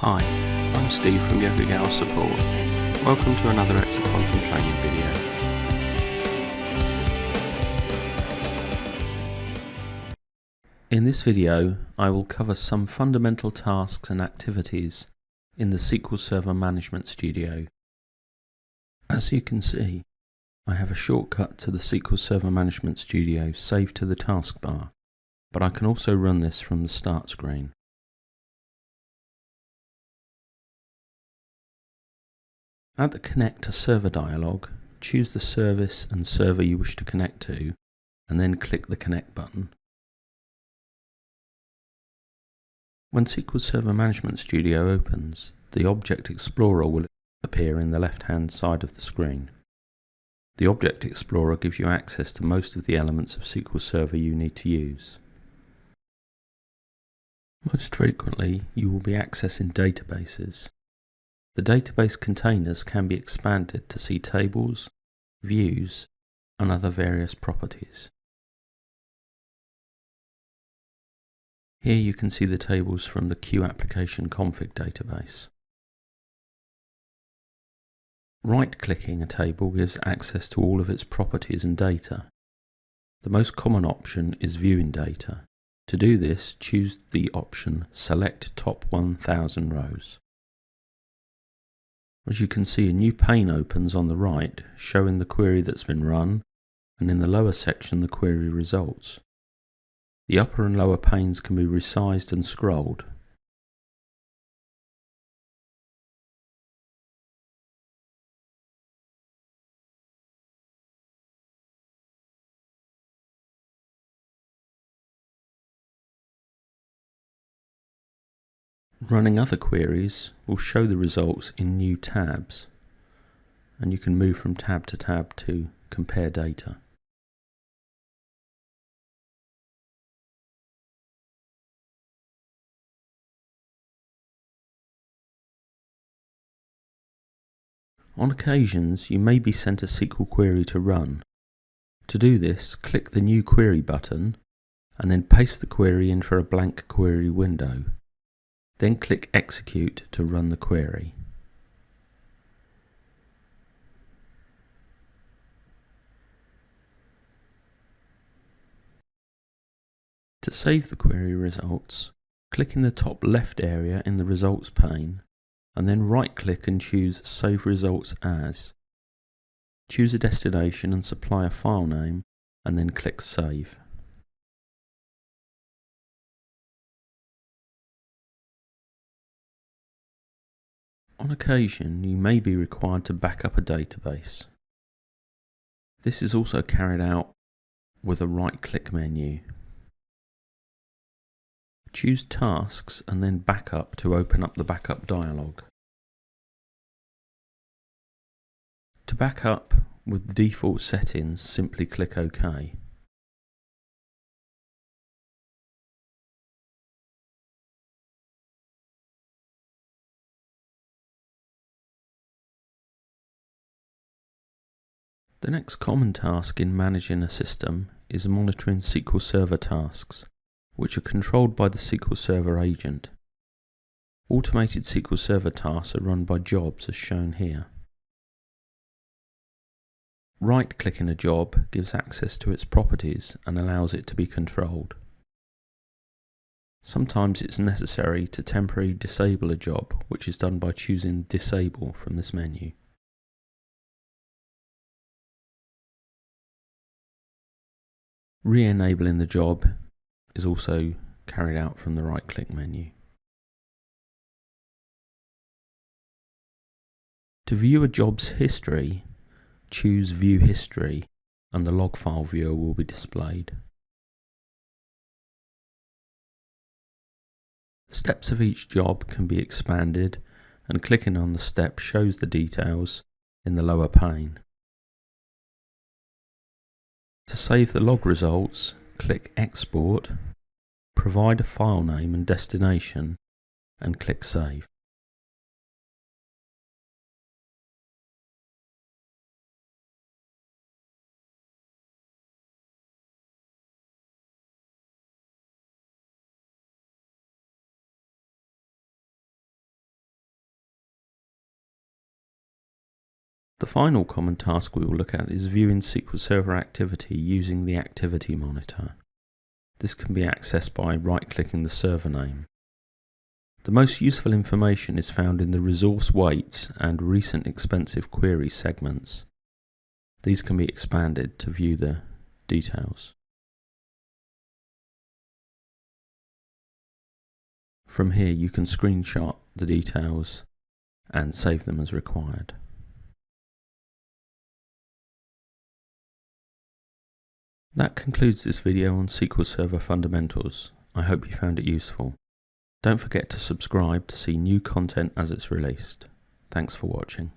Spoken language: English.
Hi, I'm Steve from Yokogawa Support. Welcome to another Exaquantum training video. In this video, I will cover some fundamental tasks and activities in the SQL Server Management Studio. As you can see, I have a shortcut to the SQL Server Management Studio saved to the taskbar, but I can also run this from the start screen. At the Connect to Server dialog, choose the service and server you wish to connect to, and then click the Connect button. When SQL Server Management Studio opens, the Object Explorer will appear in the left-hand side of the screen. The Object Explorer gives you access to most of the elements of SQL Server you need to use. Most frequently, you will be accessing databases. The database containers can be expanded to see tables, views, and other various properties. Here you can see the tables from the Q application config database. Right-clicking a table gives access to all of its properties and data. The most common option is viewing data. To do this, choose the option Select Top 1000 Rows. As you can see, a new pane opens on the right, showing the query that's been run, and in the lower section the query results. The upper and lower panes can be resized and scrolled. Running other queries will show the results in new tabs, and you can move from tab to tab to compare data. On occasions, you may be sent a SQL query to run. To do this, click the New Query button and then paste the query into a blank query window. Then click Execute to run the query. To save the query results, click in the top left area in the results pane, and then right-click and choose Save Results As. Choose a destination and supply a file name, and then click Save. On occasion, you may be required to back up a database. This is also carried out with a right-click menu. Choose Tasks and then Backup to open up the Backup dialog. To back up with the default settings, simply click OK. The next common task in managing a system is monitoring SQL Server tasks, which are controlled by the SQL Server agent. Automated SQL Server tasks are run by jobs as shown here. Right-clicking a job gives access to its properties and allows it to be controlled. Sometimes it's necessary to temporarily disable a job, which is done by choosing Disable from this menu. Re-enabling the job is also carried out from the right-click menu. To view a job's history, choose View History and the log file viewer will be displayed. The steps of each job can be expanded, and clicking on the step shows the details in the lower pane. To save the log results, click Export, provide a file name and destination, and click Save. The final common task we will look at is viewing SQL Server activity using the Activity Monitor. This can be accessed by right-clicking the server name. The most useful information is found in the resource weights and recent expensive query segments. These can be expanded to view the details. From here you can screenshot the details and save them as required. That concludes this video on SQL Server Fundamentals. I hope you found it useful. Don't forget to subscribe to see new content as it's released. Thanks for watching.